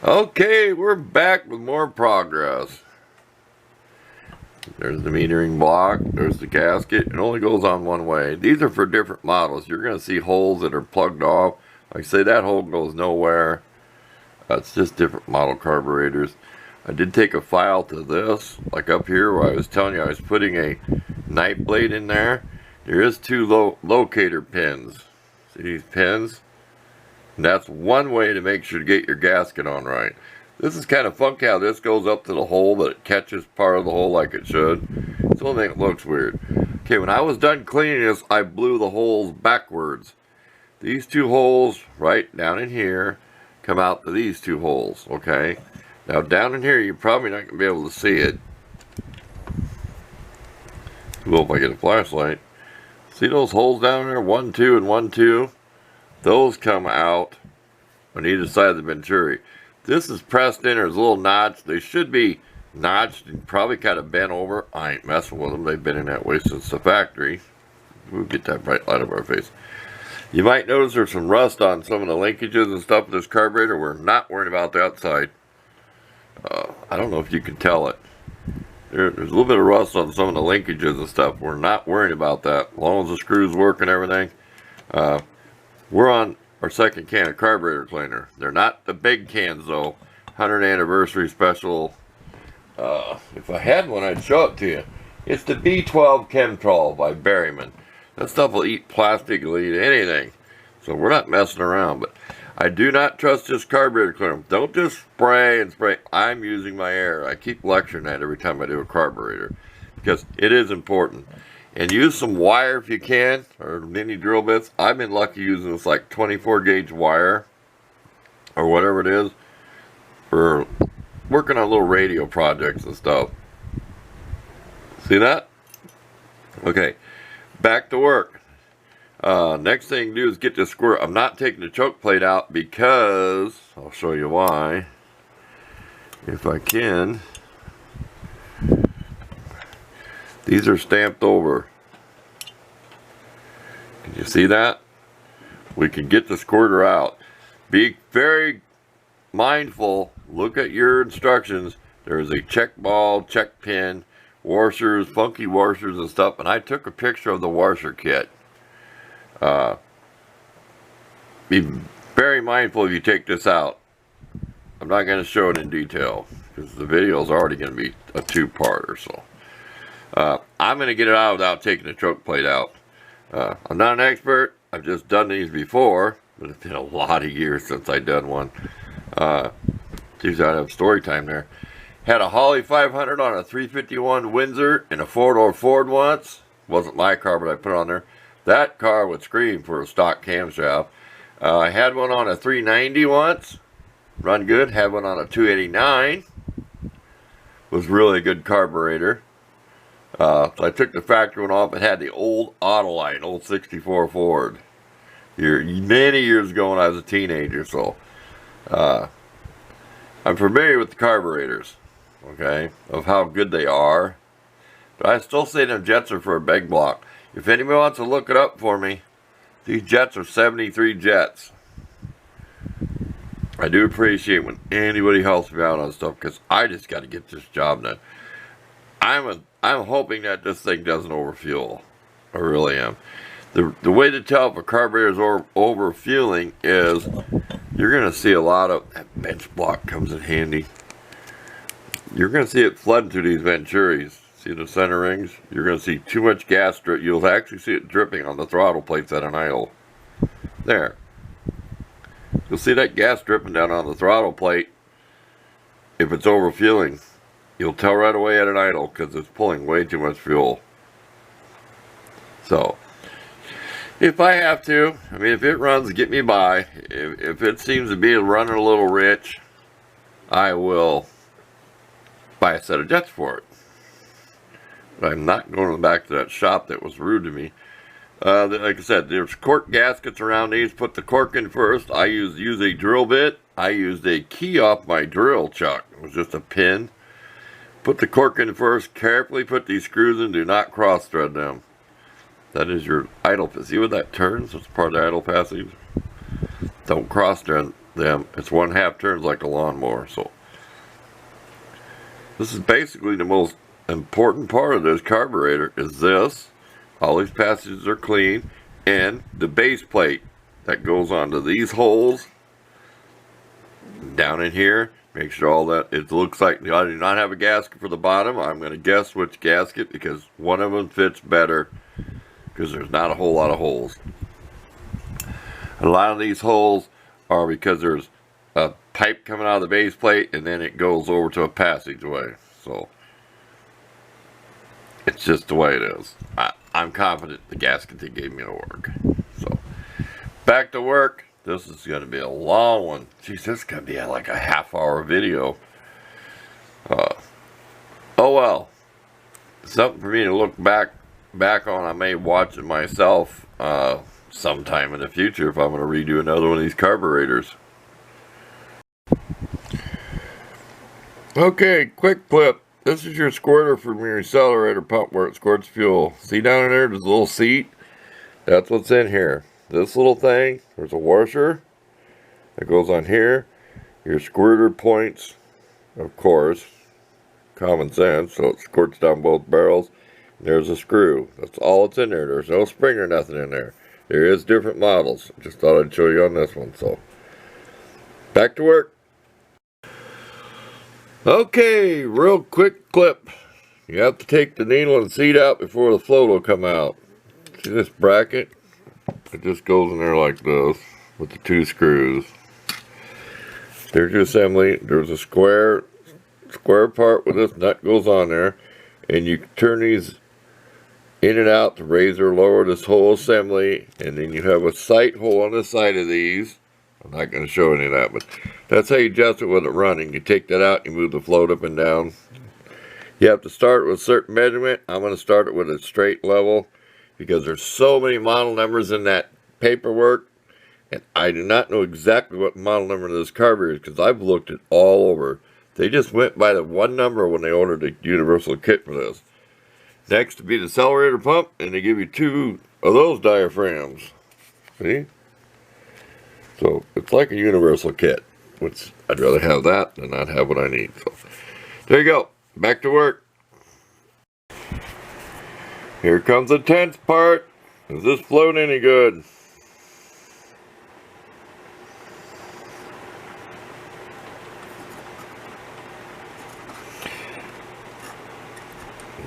Okay, we're back with more progress. There's the metering block, there's the gasket. It only goes on one way. These are for different models. You're going to see holes that are plugged off. Like I say, that hole goes nowhere. It's just different model carburetors. I did take a file to this, like up here where I was telling you I was putting a knife blade in there. There is two locator pins. See these pins? And that's one way to make sure to get your gasket on right. This is kind of funky how this goes up to the hole, but it catches part of the hole like it should. It's the only thing that looks weird. Okay, when I was done cleaning this, I blew the holes backwards. These two holes right down in here come out to these two holes, okay? Now down in here, you're probably not going to be able to see it. Well, if I get a flashlight. See those holes down there? 1, 2, and 1, 2? Those come out on either side of the venturi. This is pressed in. There's a little notch. They should be notched and probably kind of bent over. I ain't messing with them. They've been in that way since the factory. We'll get that bright light over our face. You might notice there's some rust on some of the linkages and stuff of this carburetor. We're not worried about the outside. I don't know if you can tell it. There's a little bit of rust on some of the linkages and stuff. We're not worried about that. As long as the screws work and everything. We're on our second can of carburetor cleaner. They're not the big cans though. 100th anniversary special. If I had one, I'd show it to you. It's the B12 Chemtrol by Berryman. That stuff will eat plastic, it'll eat anything. So we're not messing around. But I do not trust this carburetor cleaner. Don't just spray and spray. I'm using my air. I keep lecturing that every time I do a carburetor, because it is important. And use some wire if you can, or mini drill bits. I've been lucky using this like 24 gauge wire, or whatever it is, for working on little radio projects and stuff. See that? Okay, back to work. Next thing to do is get this squirt. I'm not taking the choke plate out because, I'll show you why, if I can. These are stamped over. Can you see that? We can get the squirter out. Be very mindful. Look at your instructions. There's a check ball, check pin, washers, funky washers and stuff. And I took a picture of the washer kit. Be very mindful if you take this out. I'm not going to show it in detail because the video is already going to be a 2-part or so. I'm going to get it out without taking the choke plate out. I'm not an expert. I've just done these before, but it's been a lot of years since I've done one. Geez, I have story time there. Had a Holly 500 on a 351 Windsor in a 4-door Ford once. Wasn't my car, but I put it on there. That car would scream for a stock camshaft. I had one on a 390 once. Run good. Had one on a 289. Was really a good carburetor. So I took the factory one off. It had the old Autolite, old 64 Ford. Many years ago when I was a teenager. So I'm familiar with the carburetors, okay, of how good they are. But I still say them jets are for a big block. If anybody wants to look it up for me, these jets are 73 jets. I do appreciate when anybody helps me out on stuff, because I just got to get this job done. I'm hoping that this thing doesn't overfuel. I really am. The way to tell if a carburetor is overfueling is you're going to see a lot of, that bench block comes in handy. You're going to see it flooding through these venturis. See the center rings? You're going to see too much gas drip. You'll actually see it dripping on the throttle plates at an idle. There. You'll see that gas dripping down on the throttle plate. If it's overfueling, you'll tell right away at an idle because it's pulling way too much fuel. So, if I have to, I mean, if it runs, get me by. If it seems to be running a little rich, I will buy a set of jets for it. But I'm not going back to that shop that was rude to me. Like I said, there's cork gaskets around these. Put the cork in first. I use a drill bit. I used a key off my drill chuck. It was just a pin. Put the cork in first. Carefully put these screws in. Do not cross thread them. That is your idle. See when that turns? That's part of the idle passive. Don't cross thread them. It's 1/2 turns like a lawnmower. So this is basically the most important part of this carburetor is this. All these passages are clean, and the base plate that goes onto these holes down in here. Make sure all that, it looks like I do not have a gasket for the bottom. I'm going to guess which gasket because one of them fits better because there's not a whole lot of holes. A lot of these holes are because there's a pipe coming out of the base plate and then it goes over to a passageway. So it's just the way it is. I'm confident the gasket they gave me will work. So back to work. This is going to be a long one. Jeez, this is going to be like a half-hour video. Oh well. Something for me to look back on. I may watch it myself sometime in the future if I'm going to redo another one of these carburetors. Okay, quick clip. This is your squirter from your accelerator pump where it squirts fuel. See down in there, there's a little seat. That's what's in here. This little thing, there's a washer that goes on here. Your squirter points, of course, common sense, so it squirts down both barrels. There's a screw. That's all that's in there. There's no spring or nothing in there. There is different models. Just thought I'd show you on this one. So, back to work. Okay, real quick clip. You have to take the needle and seat out before the float will come out. See this bracket? It just goes in there like this with the 2 screws. There's your assembly. There's a square part where this nut goes on there, and you turn these in and out to raise or lower this whole assembly, and then you have a sight hole on the side of these. I'm not going to show any of that, but that's how you adjust it with it running. You take that out, you move the float up and down. You have to start with a certain measurement. I'm going to start it with a straight level because there's so many model numbers in that paperwork, and I do not know exactly what model number this carburetor is because I've looked it all over. They just went by the one number when they ordered the universal kit for this. Next would be the accelerator pump, and they give you 2 of those diaphragms. See? So it's like a universal kit, which I'd rather have that than not have what I need. So there you go. Back to work. Here comes the tense part. Is this float any good?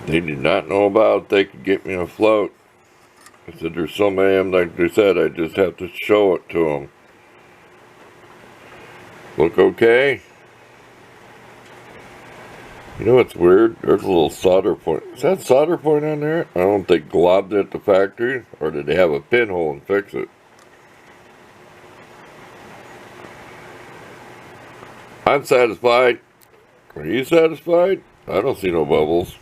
They did not know about it. They could get me a float. I said there's so many of them, like they said, I just have to show it to them. Look okay? You know what's weird? There's a little solder point. Is that solder point on there? I don't think they globbed it at the factory, or did they have a pinhole and fix it? I'm satisfied. Are you satisfied? I don't see no bubbles.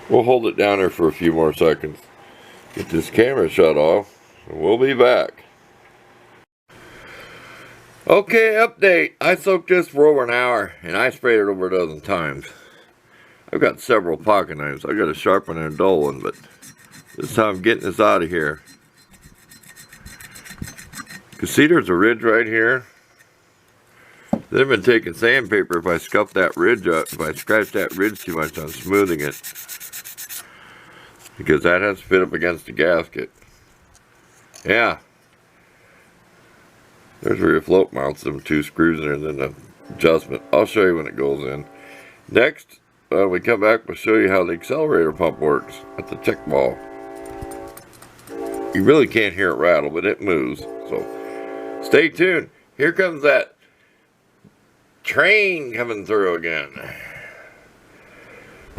We'll hold it down there for a few more seconds. Get this camera shut off, and we'll be back. Okay, update. I soaked this for over an hour, and I sprayed it over a dozen times. I've got several pocket knives. I've got a sharp one and a dull one, but this time I'm getting this out of here. You can see there's a ridge right here. They've been taking sandpaper if I scuff that ridge up, if I scratch that ridge too much, I'm smoothing it. Because that has to fit up against the gasket. Yeah. There's where your float mounts them 2 screws in there and then the adjustment. I'll show you when it goes in. Next, when we come back, we'll show you how the accelerator pump works at the check ball. You really can't hear it rattle, but it moves. So stay tuned. Here comes that train coming through again.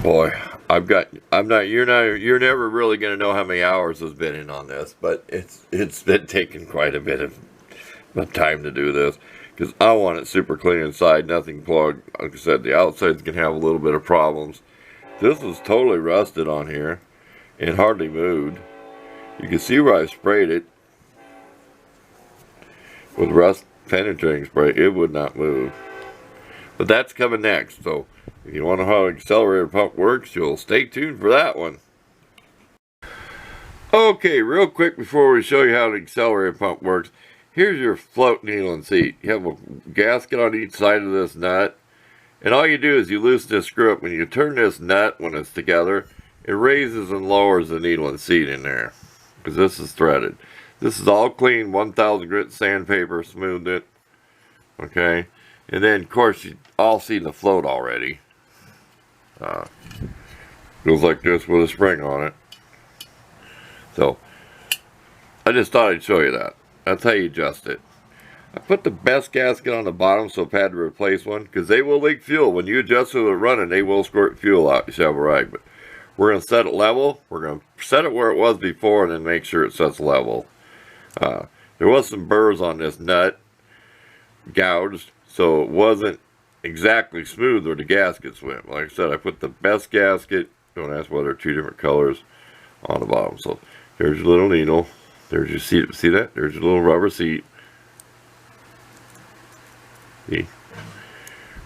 Boy, you're never really gonna know how many hours has been in on this, but it's been taking quite a bit of time to do this because I want it super clean inside, nothing plugged. Like I said, the outside's gonna have a little bit of problems. This was totally rusted on here and hardly moved. You can see where I sprayed it with rust penetrating spray. It would not move. But that's coming next, so if you want to know how an accelerator pump works, you'll stay tuned for that one. Okay, real quick before we show you how the accelerator pump works, here's your float needle and seat. You have a gasket on each side of this nut. And all you do is you loosen this screw up. When you turn this nut, when it's together, it raises and lowers the needle and seat in there. Because this is threaded. This is all clean, 1000 grit sandpaper, smoothed it. Okay. And then, of course, you all seen the float already. Goes like this with a spring on it. So, I just thought I'd show you that. That's how you adjust it. I put the best gasket on the bottom, so if I had to replace one, because they will leak fuel. When you adjust it with running, they will squirt fuel out. You should have a rag. But we're going to set it level. We're going to set it where it was before and then make sure it sets level. There was some burrs on this nut, gouged, so it wasn't exactly smooth where the gaskets went. Like I said, I put the best gasket, don't ask whether they're two different colors, on the bottom. So there's your little needle. There's your seat. See that? There's your little rubber seat. See?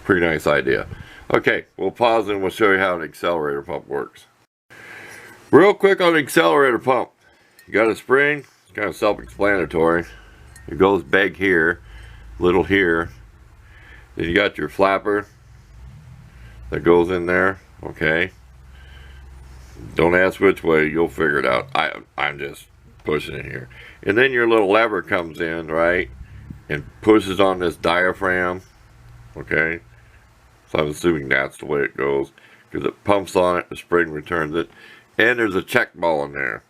Pretty nice idea. Okay, we'll pause and we'll show you how an accelerator pump works. Real quick on the accelerator pump. You got a spring. It's kind of self-explanatory. It goes big here, little here. Then you got your flapper that goes in there. Okay. Don't ask which way, you'll figure it out. I'm just pushing it here. And then your little lever comes in, right, and pushes on this diaphragm. Okay. So I'm assuming that's the way it goes, because it pumps on it, the spring returns it, and there's a check ball in there.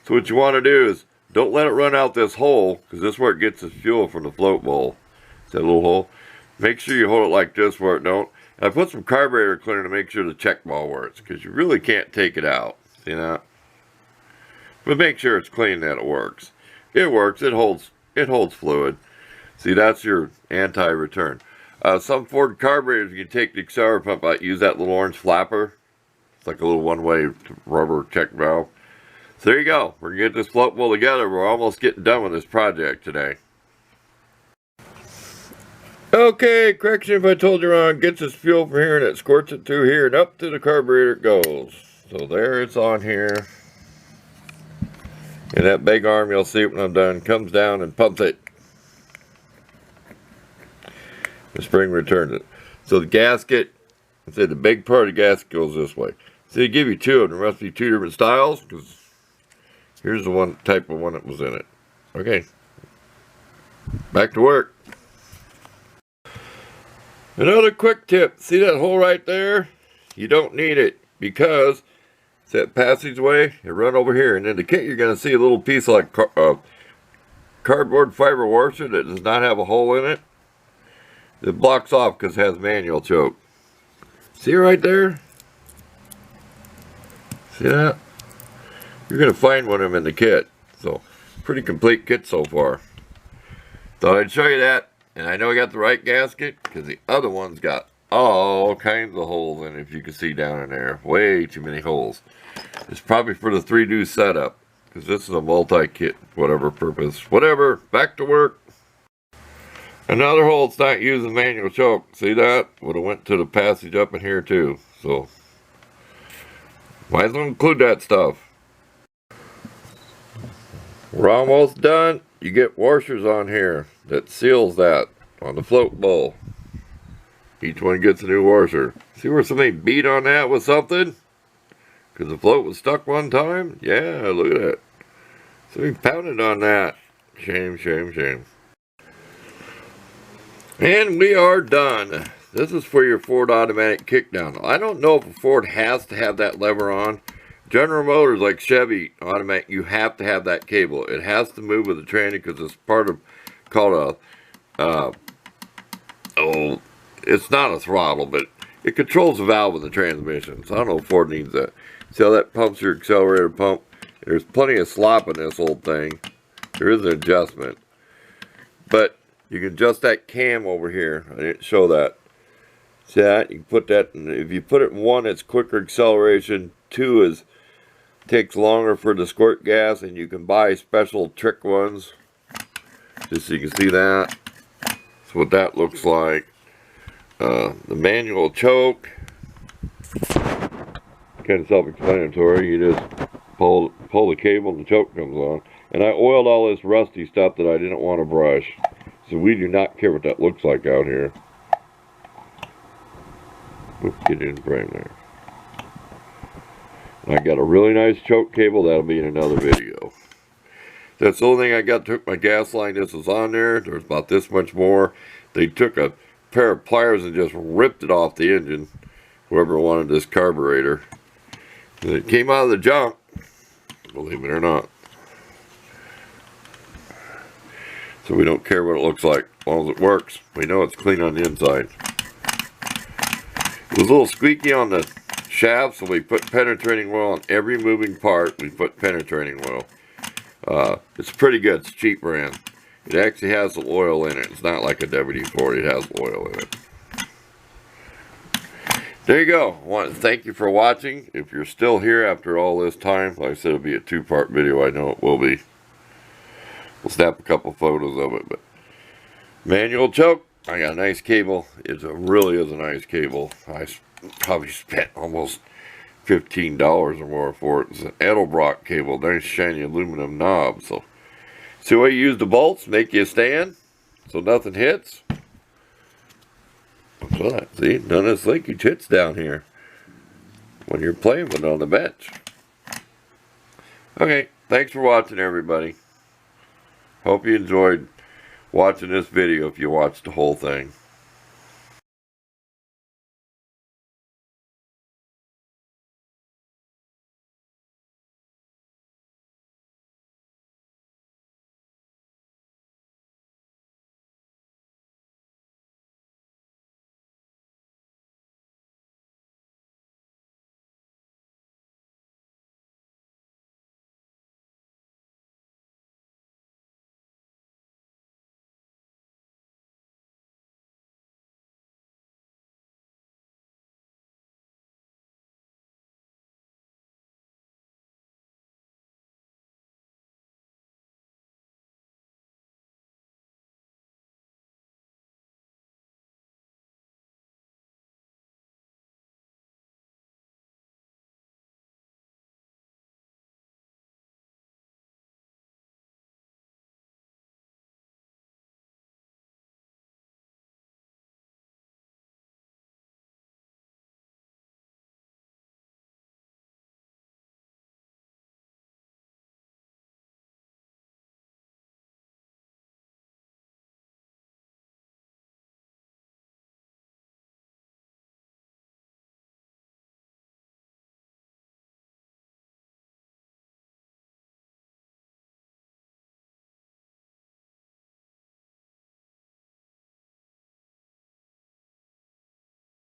So what you want to do is, don't let it run out this hole, because this is where it gets its fuel from the float bowl. It's that little hole. Make sure you hold it like this where it don't. And I put some carburetor cleaner to make sure the check ball works, because you really can't take it out. See that? But make sure it's clean that it works. It works. It holds fluid. See, that's your anti-return. Some Ford carburetors, you can take the accelerator pump out, use that little orange flapper. It's like a little one-way rubber check valve. So there you go. We're going to get this float bowl together. We're almost getting done with this project today. Okay, correction if I told you wrong. Gets its fuel from here and it squirts it through here and up to the carburetor it goes. So there it's on here. And that big arm, you'll see when I'm done, comes down and pumps it. The spring returns it. So the gasket, I said the big part of the gasket goes this way. So they give you two of them. There must be two different styles, because here's the one type of one that was in it. Okay. Back to work. Another quick tip. See that hole right there? You don't need it, because it's that passageway. You run over here, and in the kit you're going to see a little piece of like cardboard fiber washer that does not have a hole in it. It blocks off because it has manual choke. See right there? See that? You're going to find one of them in the kit. So, pretty complete kit so far. Thought I'd show you that. And I know I got the right gasket, because the other one's got all kinds of holes in it, if you can see down in there. Way too many holes. It's probably for the 3-do setup, because this is a multi-kit, whatever purpose. Whatever, back to work. Another hole it's not using manual choke. See that? Would have went to the passage up in here too. So, might as well include that stuff. We're almost done. You get washers on here that seals that on the float bowl. Each one gets a new washer. See where somebody beat on that with something? Because the float was stuck one time? Yeah, look at that. Somebody pounded on that. Shame, shame, shame. And we are done. This is for your Ford automatic kickdown. I don't know if a Ford has to have that lever on. General Motors, like Chevy automatic, you have to have that cable. It has to move with the tranny because it's part of, called a, it's not a throttle, but it controls the valve of the transmission. So I don't know if Ford needs that. See how that pumps your accelerator pump? There's plenty of slop in this old thing. There is an adjustment. But you can adjust that cam over here. I didn't show that. See that? You can put that in. If you put it in 1, it's quicker acceleration. 2 is takes longer for the squirt gas, and you can buy special trick ones. Just so you can see that. That's what that looks like. The manual choke. Kind of self-explanatory. You just pull the cable and the choke comes on. And I oiled all this rusty stuff that I didn't want to brush. So we do not care what that looks like out here. Oops, get it in frame there. And I got a really nice choke cable. That'll be in another video. That's the only thing I got. Took my gas line. This was on there. There's about this much more. They took a pair of pliers and just ripped it off the engine. Whoever wanted this carburetor. And it came out of the junk. Believe it or not. So we don't care what it looks like. As long as it works. We know it's clean on the inside. It was a little squeaky on the shaft, so we put penetrating oil on every moving part. We put penetrating oil. It's pretty good. It's a cheap brand. It actually has some oil in it. It's not like a WD-40. It has oil in it. There you go. I want to thank you for watching. If you're still here after all this time, like I said, it'll be a two-part video. I know it will be. We'll snap a couple photos of it. But manual choke. I got a nice cable. It really is a nice cable. I probably spent almost $15 or more for it. It's an Edelbrock cable. Nice shiny aluminum knob. So, see the way you use the bolts? Make you stand so nothing hits. What's that? See? None of this leakage hits down here when you're playing with it on the bench. Okay. Thanks for watching, everybody. Hope you enjoyed watching this video if you watched the whole thing.